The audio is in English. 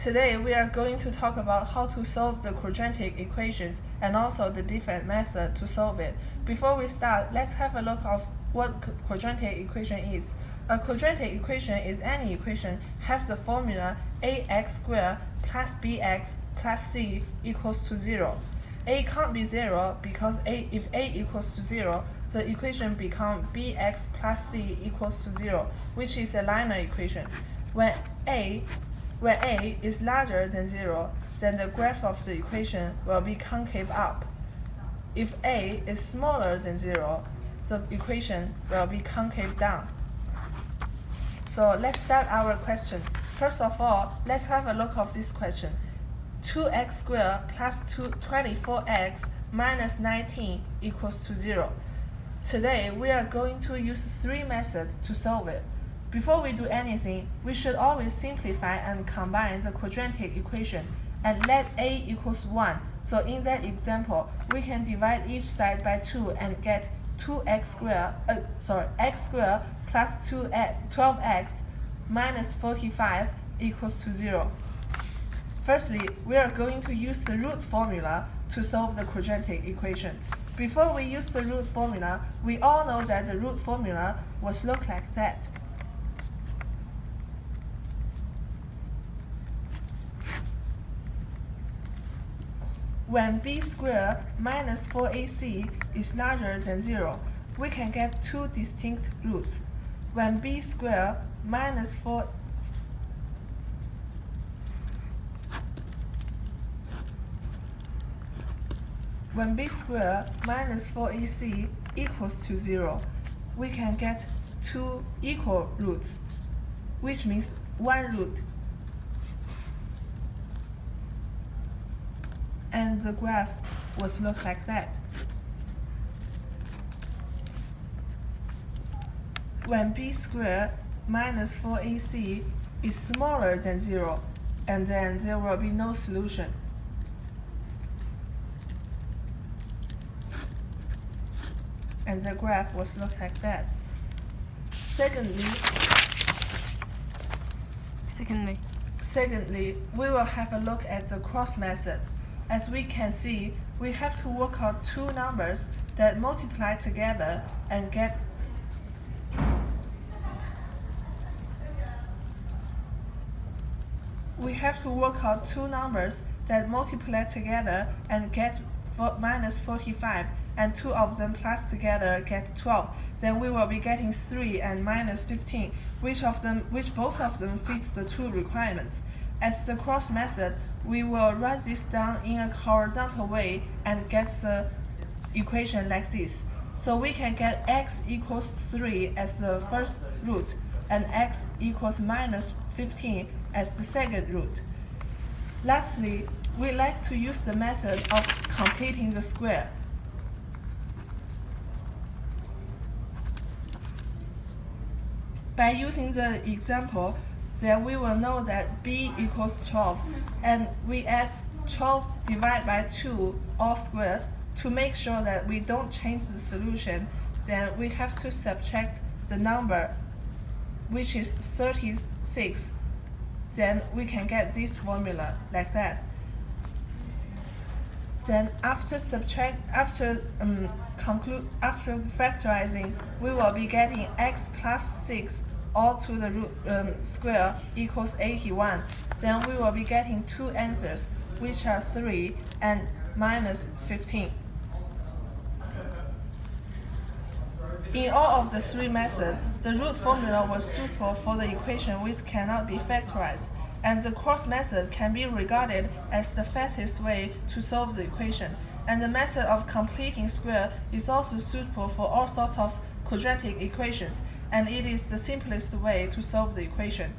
Today we are going to talk about how to solve the quadratic equations and also the different methods to solve it. Before we start, let's have a look at what quadratic equation is. A quadratic equation is any equation have the formula ax squared plus bx plus c equals to 0. A can't be 0 because if a equals to 0, the equation becomes bx plus c equals to 0, which is a linear equation. When a is larger than 0, then the graph of the equation will be concave up. If a is smaller than 0, the equation will be concave down. So let's start our question. First of all, let's have a look at this question. 2x squared plus 24x minus 19 equals to 0. Today, we are going to use 3 methods to solve it. Before we do anything, we should always simplify and combine the quadratic equation and let a equals 1. So in that example, we can divide each side by 2 and get x squared plus 12x minus 45 equals to 0. Firstly, we are going to use the root formula to solve the quadratic equation. Before we use the root formula, we all know that the root formula would look like that. When b squared minus 4ac is larger than 0, we can get 2 distinct roots. When b squared minus 4ac equals to 0, we can get 2 equal roots, which means 1 root. And the graph would look like that. When b squared minus 4ac is smaller than 0, and then there will be no solution. And the graph would look like that. Secondly, we will have a look at the cross method. As we can see, we have to work out 2 numbers that multiply together and get minus 45, and 2 of them plus together get 12. Then we will be getting 3 and minus 15, which both of them fits the 2 requirements. As the cross method, we will write this down in a horizontal way and get the equation like this. So we can get x equals 3 as the first root and x equals minus 15 as the second root. Lastly, we like to use the method of completing the square. By using the example, then we will know that b equals 12, and we add 12 divided by 2 all squared. To make sure that we don't change the solution, then we have to subtract the number, which is 36. Then we can get this formula like that. Then after factorizing, we will be getting x plus 6 all to the root square equals 81. Then we will be getting 2 answers, which are 3 and minus 15. In all of the 3 methods, the root formula was suitable for the equation which cannot be factorized, and the cross method can be regarded as the fastest way to solve the equation, and the method of completing square is also suitable for all sorts of quadratic equations, and it is the simplest way to solve the equation.